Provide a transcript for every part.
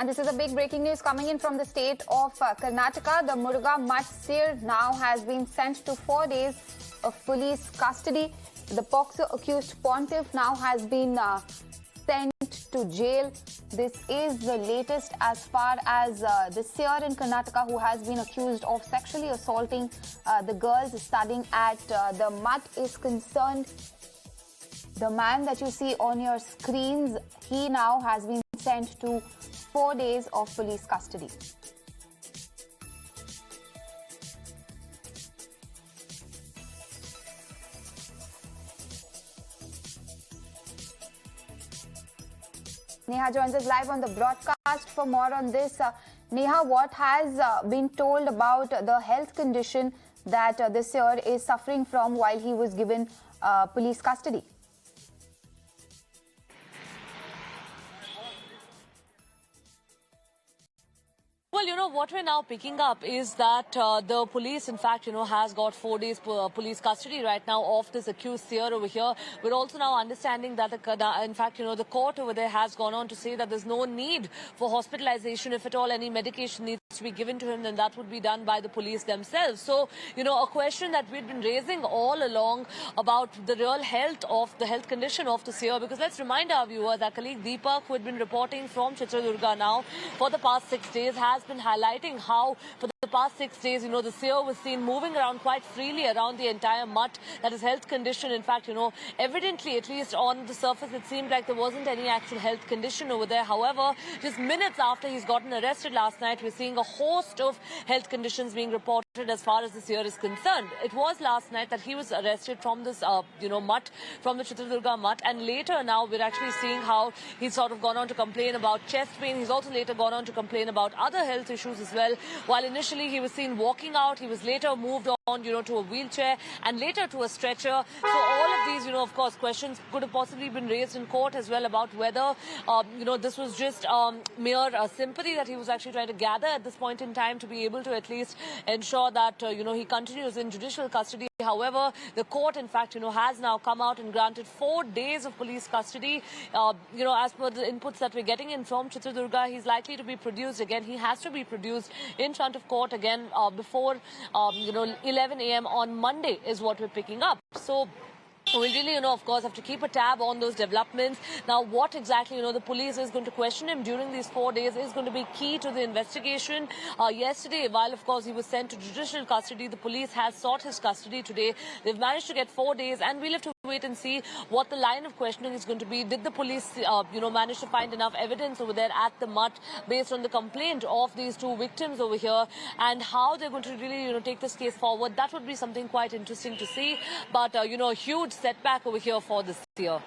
And this is a big breaking news coming in from the state of Karnataka. The Murugha Mutt Seer now has been sent to 4 days of police custody. The POCSO accused pontiff now has been sent to jail. This is the latest as far as the seer in Karnataka who has been accused of sexually assaulting the girls studying at the Mutt is concerned. The man that you see on your screens, he now has been sent to 4 days of police custody. Neha joins us live on the broadcast for more on this. Neha, what has been told about the health condition that the seer is suffering from while he was given police custody? Well, what we're now picking up is that the police, in fact, has got 4 days police custody right now of this accused seer over here. We're also now understanding that, in fact, the court over there has gone on to say that there's no need for hospitalization. If at all any medication needs to be given to him, then that would be done by the police themselves. So, a question that we've been raising all along about the real health condition of the seer, because let's remind our viewers, our colleague Deepak, who had been reporting from Chitradurga now for the past 6 days, has been highlighting how for the past 6 days, the seer was seen moving around quite freely around the entire Mutt. That his health condition, in fact, evidently, at least on the surface, it seemed like there wasn't any actual health condition over there. However, just minutes after he's gotten arrested last night, we're seeing a host of health conditions being reported as far as the seer is concerned. It was last night that he was arrested from this, Mutt, from the Chitradurga Mutt, and later now we're actually seeing how he's sort of gone on to complain about chest pain. He's also later gone on to complain about other health issues as well. While initially he was seen walking out, he was later moved on, to a wheelchair and later to a stretcher. So all of these, of course, questions could have possibly been raised in court as well about whether, this was just mere sympathy that he was actually trying to gather at this point in time to be able to at least ensure that, he continues in judicial custody. However, the court, in fact, has now come out and granted 4 days of police custody. As per the inputs that we're getting in from Chitradurga, he's likely to be produced again. He has to be produced in front of court again before, 11 a.m. on Monday is what we're picking up. So we'll really, of course, have to keep a tab on those developments. Now, what exactly, the police is going to question him during these 4 days is going to be key to the investigation. Yesterday, while, of course, he was sent to judicial custody, the police has sought his custody today. They've managed to get 4 days, and we'll have to wait and see what the line of questioning is going to be. Did the police, manage to find enough evidence over there at the Mutt based on the complaint of these 2 victims over here, and how they're going to really, take this case forward? That would be something quite interesting to see. But, a huge setback over here for this year.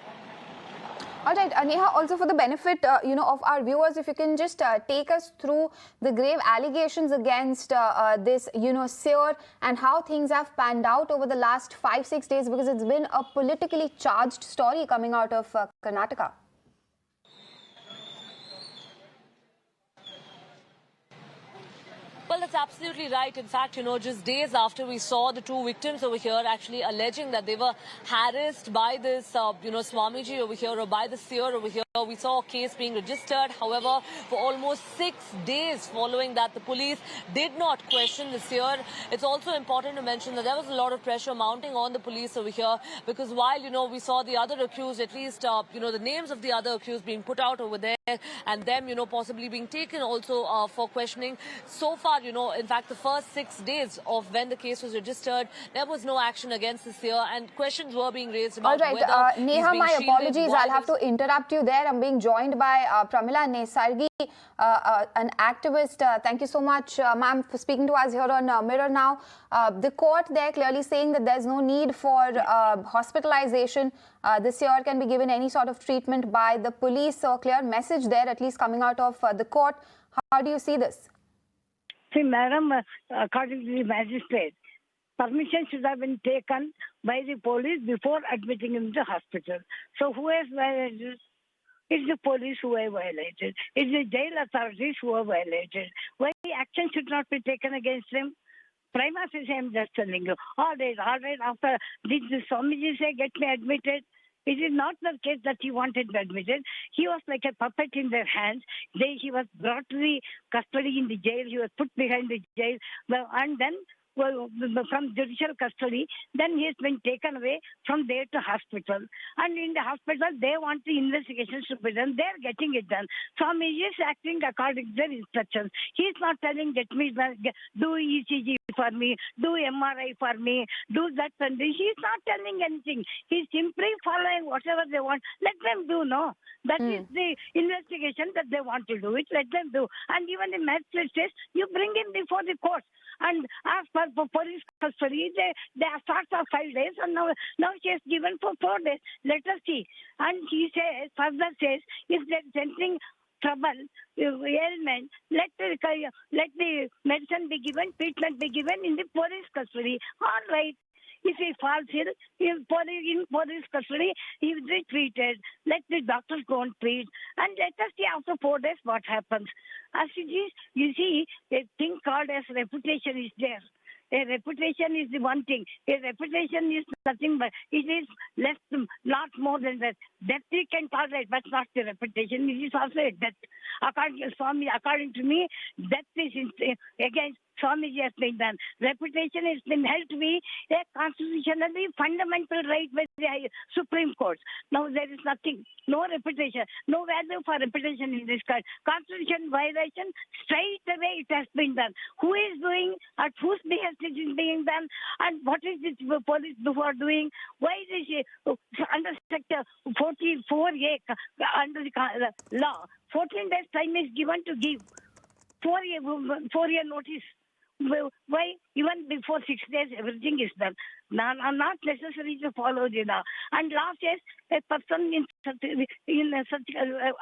All right, Neha, also for the benefit, of our viewers, if you can just take us through the grave allegations against this, seer and how things have panned out over the last 5-6 days, because it's been a politically charged story coming out of Karnataka. Well, that's absolutely right. In fact, just days after we saw the 2 victims over here actually alleging that they were harassed by this, Swamiji over here or by the seer over here, we saw a case being registered. However, for almost 6 days following that, the police did not question the seer. It's also important to mention that there was a lot of pressure mounting on the police over here, because while, we saw the other accused, at least, the names of the other accused being put out over there and them, possibly being taken also for questioning. So far, in fact, the first 6 days of when the case was registered, there was no action against the seer, and questions were being raised about whether Neha, my apologies. I'll have to interrupt you there. I'm being joined by Pramila Nesargi, an activist. Thank you so much, ma'am, for speaking to us here on Mirror Now. The court there clearly saying that there's no need for hospitalization. The seer can be given any sort of treatment by the police. So a clear message there, at least coming out of the court. How do you see this? See, madam, according to the magistrate, permission should have been taken by the police before admitting him to hospital. So who has violated? It's the police who have violated. It's the jail authorities who have violated. Why action should not be taken against him? Prima facie, I'm just telling you. All right. After did the Swamiji say, get me admitted? It is not the case that he wanted to admit it. He was like a puppet in their hands. He was brought to the custody in the jail. He was put behind the jail. And then from judicial custody, then he has been taken away from there to hospital. And in the hospital, they want the investigations to be done. They're getting it done. Swami is acting according to their instructions. He's not telling, get me, do ECG for me, do MRI for me, do that and this. He's not telling anything. He's simply following whatever they want. Let them do, no. That is the investigation that they want to do it. Let them do. And even the magistrate says, you bring him before the court. And as per police custody, they have started for 5 days, and now she is given for 4 days. Let us see. And he says, further says, if there is anything trouble, ailment, let the medicine be given, treatment be given in the police custody. All right. If he falls ill, in police custody, he will be treated. Let the doctors go and treat. And let us see after 4 days what happens. As it is, you see, a thing called as reputation is there. A reputation is the one thing. A reputation is nothing but it is less, not more than that. Death we can tolerate, but not the reputation. It is also a death. According to me, death is against Swamiji has been done. Reputation has been held to be a constitutionally fundamental right by the Supreme Court. Now there is nothing, no reputation, no value for reputation in this country. Constitution violation, straight away it has been done. Who is doing, at whose behest it is being done, and what is this police before doing? Why is it under Sector 44A under the law? 14 days time is given to give 4-year notice. Why? Even before 6 days, everything is done. Not necessary to follow the law. And law says a person in such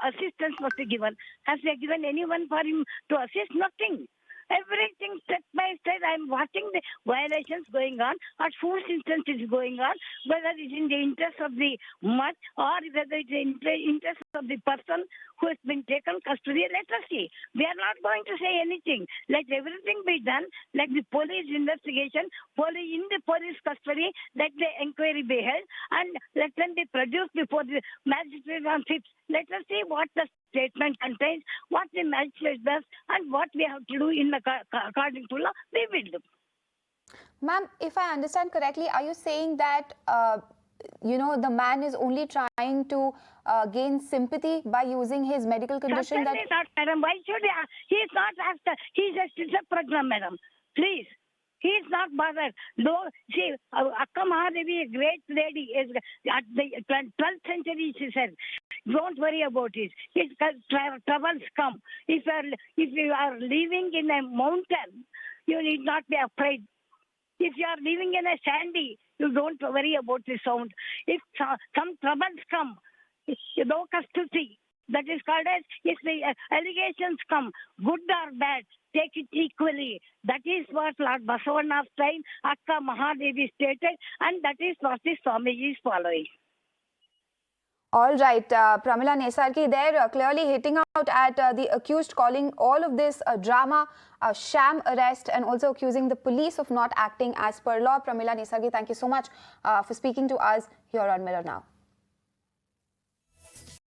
assistance must be given. Has they given anyone for him to assist? Nothing. Everything step by step, I'm watching the violations going on, at whose instance is going on, whether it's in the interest of the mutt or whether it's in the interest of the person who has been taken custody. Let us see. We are not going to say anything. Let everything be done, like the police investigation, in the police custody, let the inquiry be held, and let them be produced before the magistrate on 5th. Let us see what the statement contains, what the magistrate does, and what we have to do according to law, we will do. Ma'am, if I understand correctly, are you saying that, the man is only trying to gain sympathy by using his medical condition? Certainly not, madam. Why should he? He is not after. He is a schizophrenia, madam. Please. He is not bothered. No, see, Akka Mahadevi, a great lady, at the 12th century, she said, don't worry about it. If troubles come, if you are living in a mountain, you need not be afraid. If you are living in a sandy, you don't worry about the sound. If some troubles come, no custody. That is called as, if the allegations come, good or bad, take it equally. That is what Lord Basavana's time, Akka Mahadevi stated, and that is what the Swamiji is following. All right, Pramila Nesarki there clearly hitting out at the accused, calling all of this a drama, a sham arrest, and also accusing the police of not acting as per law. Pramila Nesarki, thank you so much for speaking to us here on Mirror Now.